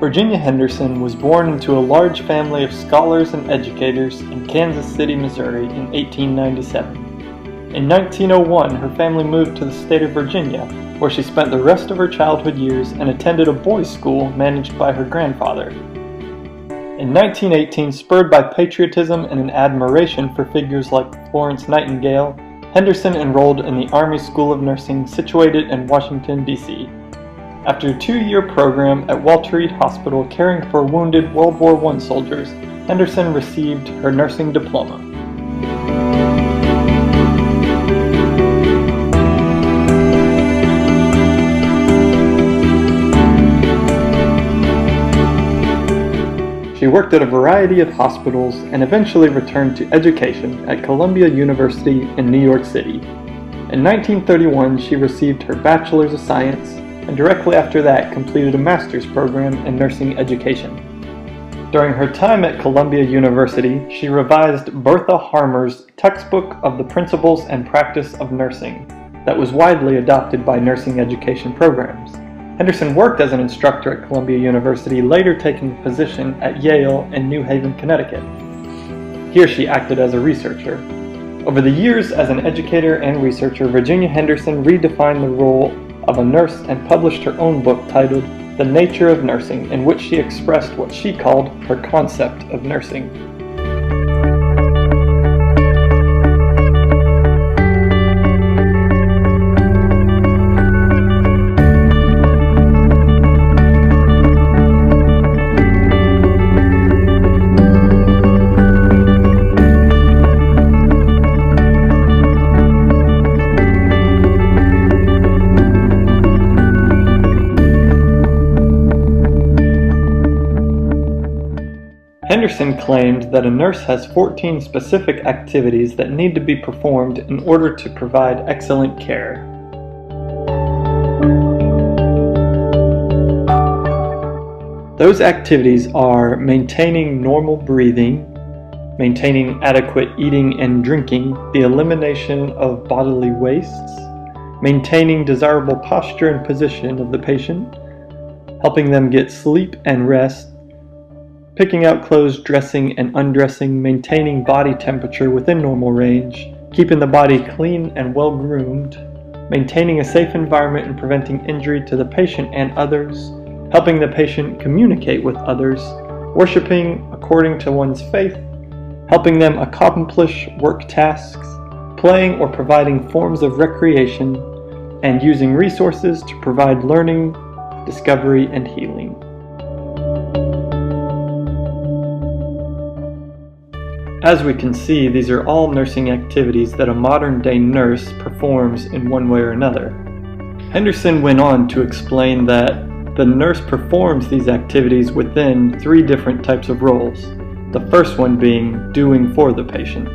Virginia Henderson was born into a large family of scholars and educators in Kansas City, Missouri in 1897. In 1901, her family moved to the state of Virginia, where she spent the rest of her childhood years and attended a boys' school managed by her grandfather. In 1918, spurred by patriotism and an admiration for figures like Florence Nightingale, Henderson enrolled in the Army School of Nursing situated in Washington, D.C. After a 2-year program at Walter Reed Hospital caring for wounded World War I soldiers, Henderson received her nursing diploma. She worked at a variety of hospitals and eventually returned to education at Columbia University in New York City. In 1931, she received her Bachelor's of Science, and directly after that completed a master's program in nursing education. During her time at Columbia University, she revised Bertha Harmer's Textbook of the Principles and Practice of Nursing that was widely adopted by nursing education programs. Henderson worked as an instructor at Columbia University, later taking a position at Yale in New Haven, Connecticut. Here she acted as a researcher. Over the years as an educator and researcher, Virginia Henderson redefined the role of a nurse and published her own book titled The Nature of Nursing, in which she expressed what she called her concept of nursing. Henderson claimed that a nurse has 14 specific activities that need to be performed in order to provide excellent care. Those activities are maintaining normal breathing, maintaining adequate eating and drinking, the elimination of bodily wastes, maintaining desirable posture and position of the patient, helping them get sleep and rest, picking out clothes, dressing and undressing, maintaining body temperature within normal range, keeping the body clean and well groomed, maintaining a safe environment and preventing injury to the patient and others, helping the patient communicate with others, worshiping according to one's faith, helping them accomplish work tasks, playing or providing forms of recreation, and using resources to provide learning, discovery, and healing. As we can see, these are all nursing activities that a modern-day nurse performs in one way or another. Henderson went on to explain that the nurse performs these activities within 3 different types of roles, the first one being doing for the patient.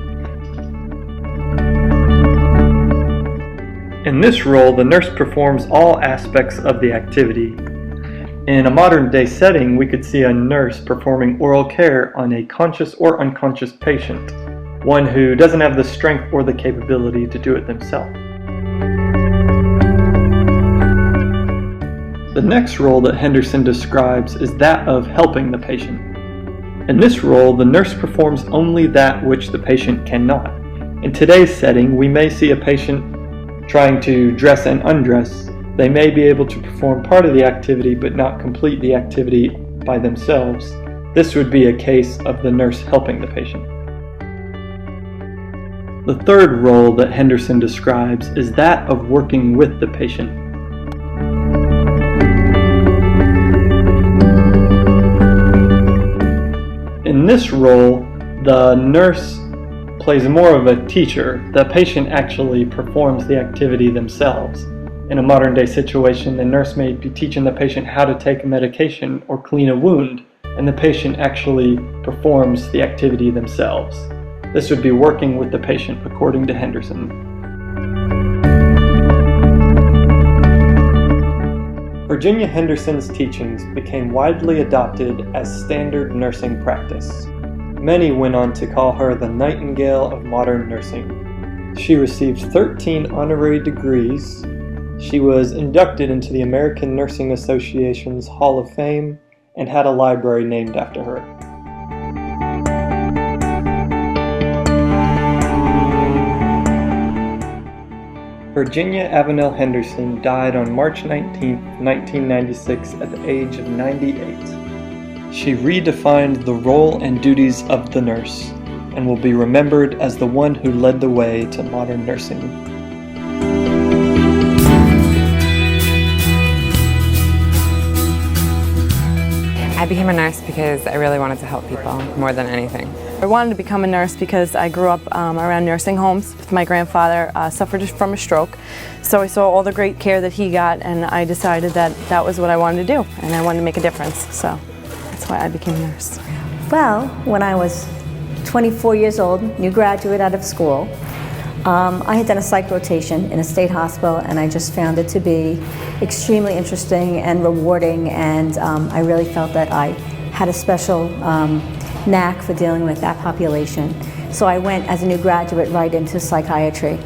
In this role, the nurse performs all aspects of the activity. In a modern-day setting, we could see a nurse performing oral care on a conscious or unconscious patient, one who doesn't have the strength or the capability to do it themselves. The next role that Henderson describes is that of helping the patient. In this role, the nurse performs only that which the patient cannot. In today's setting, we may see a patient trying to dress and undress. They may be able to perform part of the activity but not complete the activity by themselves. This would be a case of the nurse helping the patient. The third role that Henderson describes is that of working with the patient. In this role, the nurse plays more of a teacher. The patient actually performs the activity themselves. In a modern-day situation, the nurse may be teaching the patient how to take a medication or clean a wound, and the patient actually performs the activity themselves. This would be working with the patient, according to Henderson. Virginia Henderson's teachings became widely adopted as standard nursing practice. Many went on to call her the Nightingale of modern nursing. She received 13 honorary degrees. She was inducted into the American Nursing Association's Hall of Fame and had a library named after her. Virginia Avenel Henderson died on March 19, 1996 at the age of 98. She redefined the role and duties of the nurse and will be remembered as the one who led the way to modern nursing. I became a nurse because I really wanted to help people more than anything. I wanted to become a nurse because I grew up around nursing homes. My grandfather suffered from a stroke, so I saw all the great care that he got, and I decided that that was what I wanted to do, and I wanted to make a difference, so that's why I became a nurse. Well, when I was 24 years old, new graduate out of school, I had done a psych rotation in a state hospital, and I just found it to be extremely interesting and rewarding, and I really felt that I had a special knack for dealing with that population. So I went as a new graduate right into psychiatry,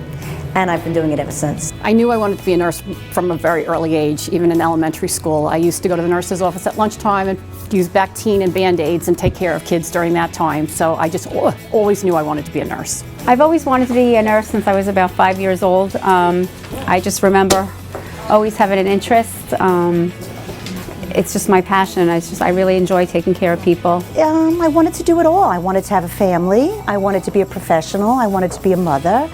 and I've been doing it ever since. I knew I wanted to be a nurse from a very early age, even in elementary school. I used to go to the nurse's office at lunchtime and use Bactine and Band-Aids and take care of kids during that time. So I just always knew I wanted to be a nurse. I've always wanted to be a nurse since I was about 5 years old. I just remember always having an interest. It's just my passion. I really enjoy taking care of people. I wanted to do it all. I wanted to have a family. I wanted to be a professional. I wanted to be a mother.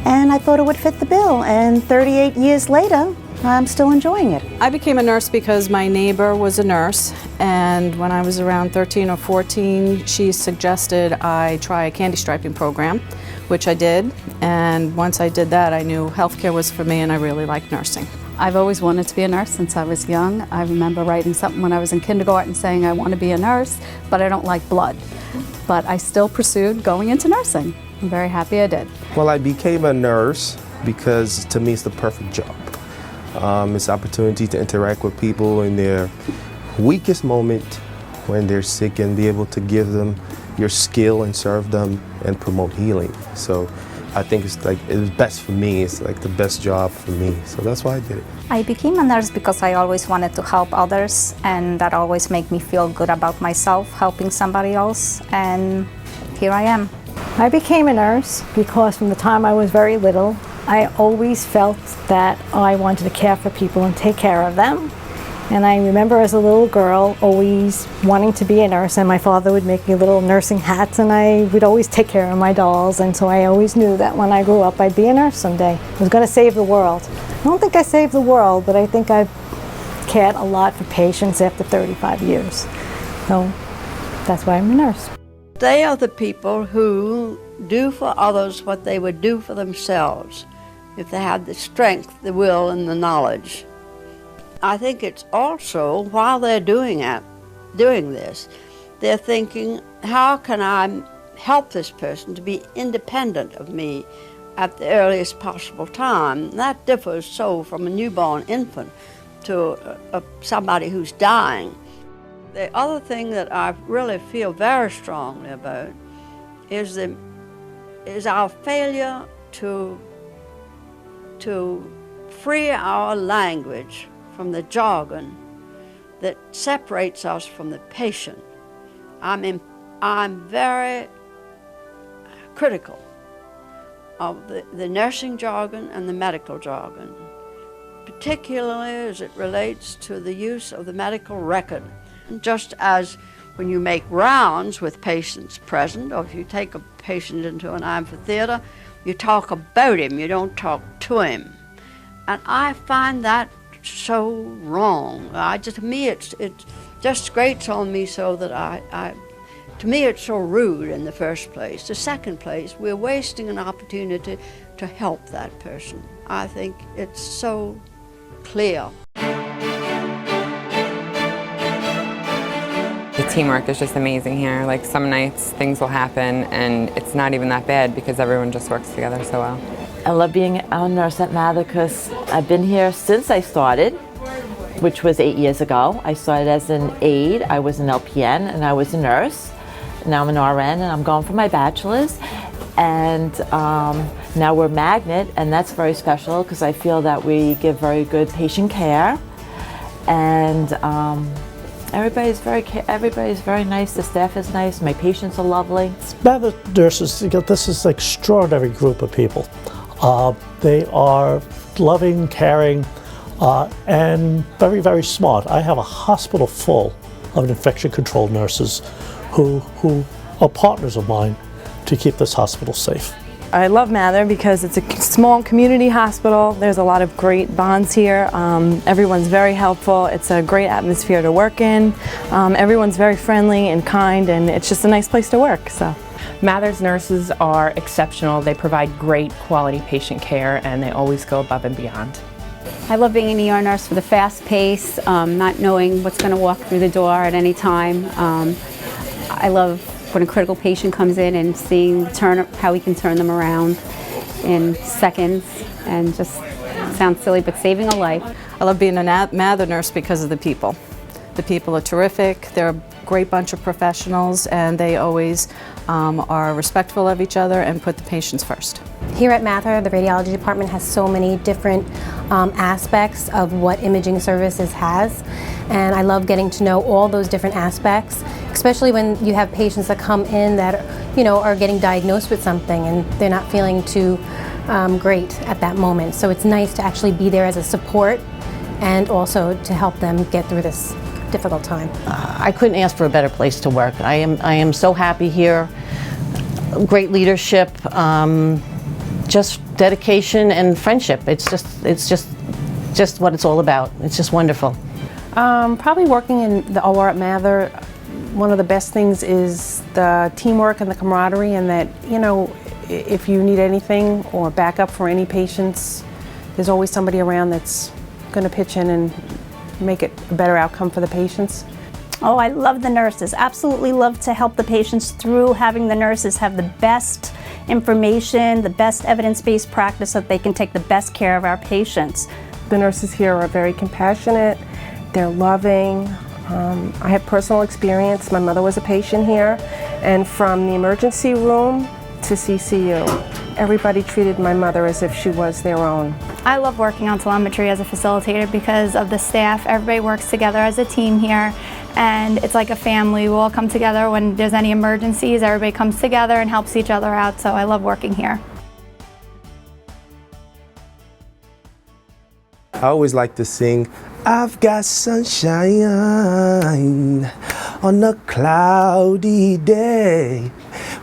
And I thought it would fit the bill. And 38 years later, I'm still enjoying it. I became a nurse because my neighbor was a nurse, and when I was around 13 or 14, she suggested I try a candy striping program, which I did. And once I did that, I knew healthcare was for me, and I really liked nursing. I've always wanted to be a nurse since I was young. I remember writing something when I was in kindergarten saying I want to be a nurse, but I don't like blood. But I still pursued going into nursing. I'm very happy I did. Well, I became a nurse because to me it's the perfect job. It's the opportunity to interact with people in their weakest moment when they're sick and be able to give them your skill and serve them and promote healing. So I think it's best for me. It's like the best job for me. So that's why I did it. I became a nurse because I always wanted to help others, and that always made me feel good about myself, helping somebody else, and here I am. I became a nurse because from the time I was very little, I always felt that I wanted to care for people and take care of them. And I remember as a little girl always wanting to be a nurse, and my father would make me little nursing hats, and I would always take care of my dolls, and so I always knew that when I grew up I'd be a nurse someday. I was going to save the world. I don't think I saved the world, but I think I've cared a lot for patients after 35 years. So that's why I'm a nurse. They are the people who do for others what they would do for themselves if they had the strength, the will, and the knowledge. I think it's also, while they're doing this, they're thinking, how can I help this person to be independent of me at the earliest possible time? And that differs so from a newborn infant to somebody who's dying. The other thing that I really feel very strongly about is our failure to free our language from the jargon that separates us from the patient. I'm very critical of the nursing jargon and the medical jargon, particularly as it relates to the use of the medical record. Just as when you make rounds with patients present, or if you take a patient into an amphitheater, you talk about him, you don't talk to him. And I find that so wrong. To me, it just grates on me so that to me, it's so rude in the first place. The second place, we're wasting an opportunity to help that person. I think it's so clear. The teamwork is just amazing here. Like some nights things will happen and it's not even that bad because everyone just works together so well. I love being a nurse at Mather because I've been here since I started, which was 8 years ago. I started as an aide, I was an LPN, and I was a nurse. Now I'm an RN and I'm going for my bachelor's. And now we're Magnet, and that's very special because I feel that we give very good patient care. And Everybody's very nice. The staff is nice. My patients are lovely. Mather nurses, this is an extraordinary group of people. They are loving, caring, and very, very smart. I have a hospital full of infection control nurses who are partners of mine to keep this hospital safe. I love Mather because it's a small community hospital. There's a lot of great bonds here. Everyone's very helpful. It's a great atmosphere to work in. Everyone's very friendly and kind, and it's just a nice place to work. So, Mather's nurses are exceptional. They provide great quality patient care, and they always go above and beyond. I love being an ER nurse for the fast pace, not knowing what's going to walk through the door at any time. I love when a critical patient comes in and seeing how we can turn them around in seconds, and just sounds silly, but saving a life. I love being a Mather nurse because of the people. The people are terrific. They're a great bunch of professionals, and they always are respectful of each other and put the patients first. Here at Mather, the radiology department has so many different aspects of what imaging services has, and I love getting to know all those different aspects, especially when you have patients that come in that are getting diagnosed with something and they're not feeling too great at that moment. So it's nice to actually be there as a support and also to help them get through this difficult time. I couldn't ask for a better place to work. I am so happy here. Great leadership, just dedication and friendship. It's just what it's all about. It's just wonderful. Probably working in the OR at Mather, one of the best things is the teamwork and the camaraderie, and that, if you need anything or backup for any patients, there's always somebody around that's going to pitch in and make it a better outcome for the patients. Oh, I love the nurses. Absolutely love to help the patients through having the nurses have the best information, the best evidence-based practice so that they can take the best care of our patients. The nurses here are very compassionate, they're loving. I have personal experience. My mother was a patient here, and from the emergency room to CCU, everybody treated my mother as if she was their own. I love working on telemetry as a facilitator because of the staff. Everybody works together as a team here, and it's like a family. We all come together when there's any emergencies. Everybody comes together and helps each other out, so I love working here. I always like to sing, I've got sunshine on a cloudy day.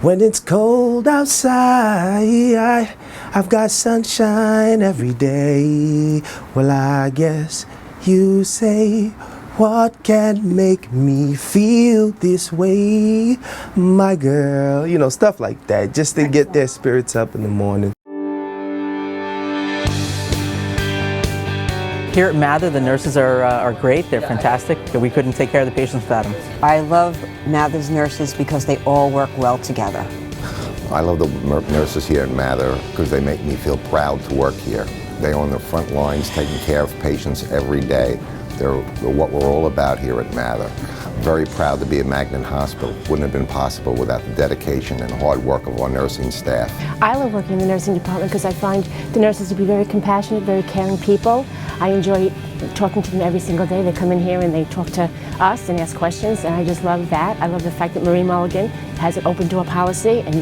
When it's cold outside, I've got sunshine every day. Well, I guess you say, what can make me feel this way, my girl? Stuff like that, just to get their spirits up in the morning. Here at Mather, the nurses are great. They're fantastic. We couldn't take care of the patients without them. I love Mather's nurses because they all work well together. I love the nurses here at Mather because they make me feel proud to work here. They're on the front lines taking care of patients every day. They're what we're all about here at Mather. Very proud to be at Magnet Hospital. Wouldn't have been possible without the dedication and hard work of our nursing staff. I love working in the nursing department because I find the nurses to be very compassionate, very caring people. I enjoy talking to them every single day. They come in here and they talk to us and ask questions, and I just love that. I love the fact that Marie Mulligan has an open door policy, and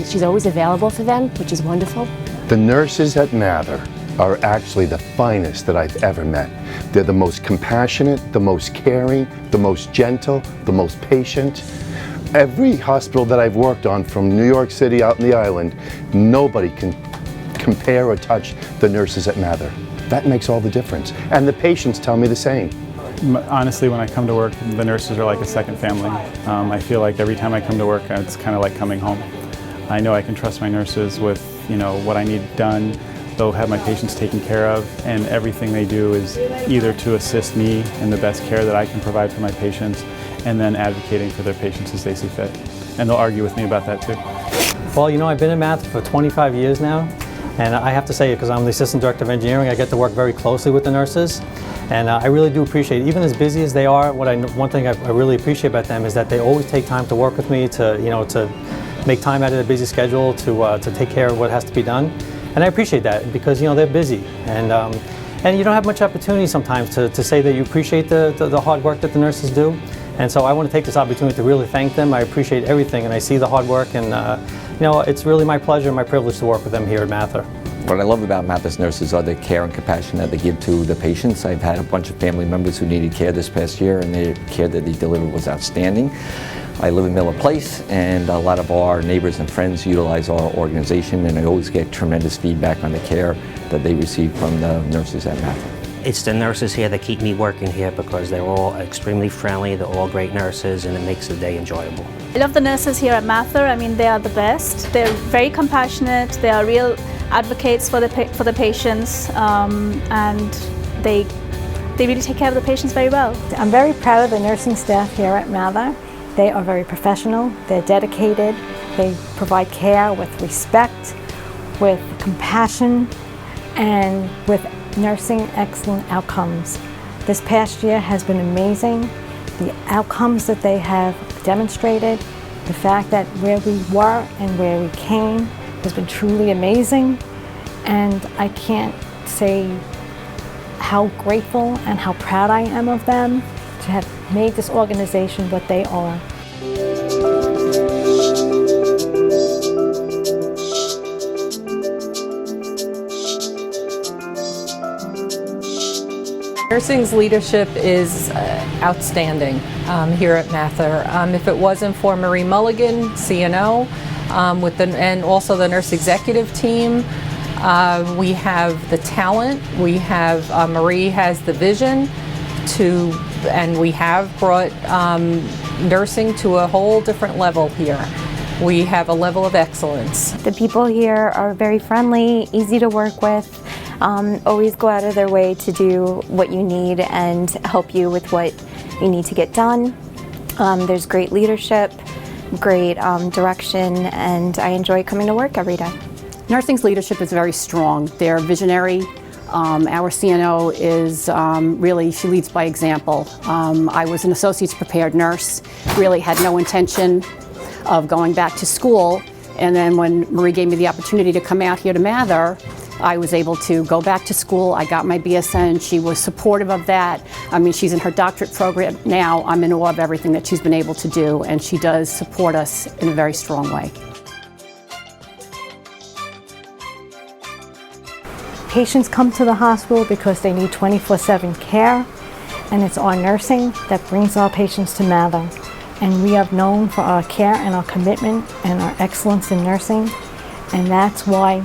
she's always available for them, which is wonderful. The nurses at Mather are actually the finest that I've ever met. They're the most compassionate, the most caring, the most gentle, the most patient. Every hospital that I've worked on from New York City out in the island, nobody can compare or touch the nurses at Mather. That makes all the difference. And the patients tell me the same. Honestly, when I come to work, the nurses are like a second family. I feel like every time I come to work, it's kind of like coming home. I know I can trust my nurses with, what I need done. They'll have my patients taken care of, and everything they do is either to assist me in the best care that I can provide for my patients, and then advocating for their patients as they see fit. And they'll argue with me about that too. Well, I've been in Mather for 25 years now, and I have to say, because I'm the Assistant Director of Engineering, I get to work very closely with the nurses, and I really do appreciate it. Even as busy as they are, one thing I really appreciate about them is that they always take time to work with me, to make time out of their busy schedule to take care of what has to be done. And I appreciate that because they're busy, and you don't have much opportunity sometimes to say that you appreciate the hard work that the nurses do. And so I want to take this opportunity to really thank them. I appreciate everything, and I see the hard work, and you know, it's really my pleasure and my privilege to work with them here at Mather. What I love about Mather's nurses are the care and compassion that they give to the patients. I've had a bunch of family members who needed care this past year, and the care that they delivered was outstanding. I live in Miller Place, and a lot of our neighbors and friends utilize our organization, and I always get tremendous feedback on the care that they receive from the nurses at Mather. It's the nurses here that keep me working here because they're all extremely friendly, they're all great nurses, and it makes the day enjoyable. I love the nurses here at Mather. I mean, they are the best. They're very compassionate, they are real advocates for the patients, and they really take care of the patients very well. I'm very proud of the nursing staff here at Mather. They are very professional, they're dedicated, they provide care with respect, with compassion, and with nursing excellent outcomes. This past year has been amazing. The outcomes that they have demonstrated, the fact that where we were and where we came has been truly amazing, and I can't say how grateful and how proud I am of them to have made this organization what they are. Nursing's leadership is outstanding here at Mather. If it wasn't for Marie Mulligan, CNO, and also the nurse executive team, we have the talent, we have, Marie has the vision and we have brought nursing to a whole different level here. We have a level of excellence. The people here are very friendly, easy to work with, always go out of their way to do what you need and help you with what you need to get done. There's great leadership, great direction, and I enjoy coming to work every day. Nursing's leadership is very strong. They're visionary. Our CNO is really, she leads by example. I was an associate's prepared nurse, really had no intention of going back to school, and then when Marie gave me the opportunity to come out here to Mather, I was able to go back to school. I got my BSN. She was supportive of that. I mean, she's in her doctorate program now. I'm in awe of everything that she's been able to do, and she does support us in a very strong way. Patients come to the hospital because they need 24/7 care, and it's our nursing that brings our patients to Mather. And we are known for our care and our commitment and our excellence in nursing, and that's why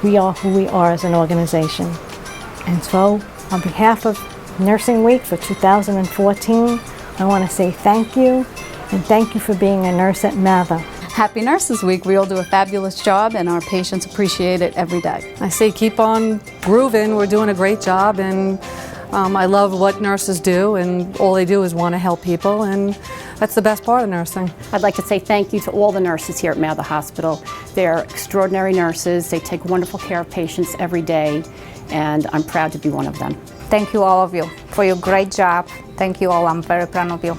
we are who we are as an organization. And so, on behalf of Nursing Week for 2014, I want to say thank you, and thank you for being a nurse at Mather. Happy Nurses Week. We all do a fabulous job, and our patients appreciate it every day. I say keep on grooving. We're doing a great job, and I love what nurses do, and all they do is want to help people, and that's the best part of nursing. I'd like to say thank you to all the nurses here at Mather Hospital. They're extraordinary nurses. They take wonderful care of patients every day, and I'm proud to be one of them. Thank you, all of you, for your great job. Thank you all. I'm very proud of you,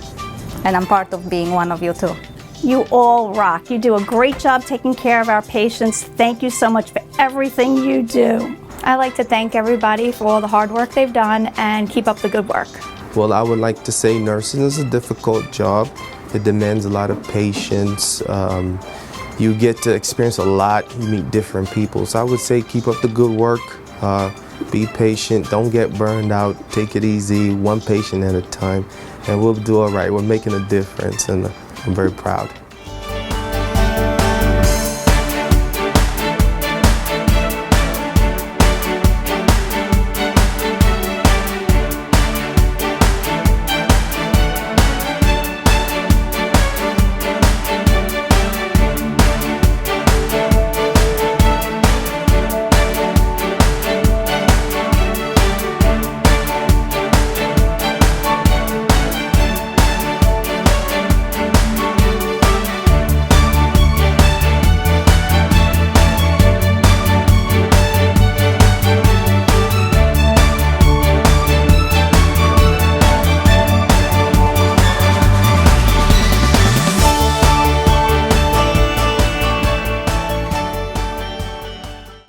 and I'm part of being one of you too. You all rock. You do a great job taking care of our patients. Thank you so much for everything you do. I'd like to thank everybody for all the hard work they've done and keep up the good work. Well, I would like to say nursing is a difficult job. It demands a lot of patience. You get to experience a lot. You meet different people. So I would say keep up the good work. Be patient. Don't get burned out. Take it easy, one patient at a time, and we'll do all right. We're making a difference, and I'm very proud.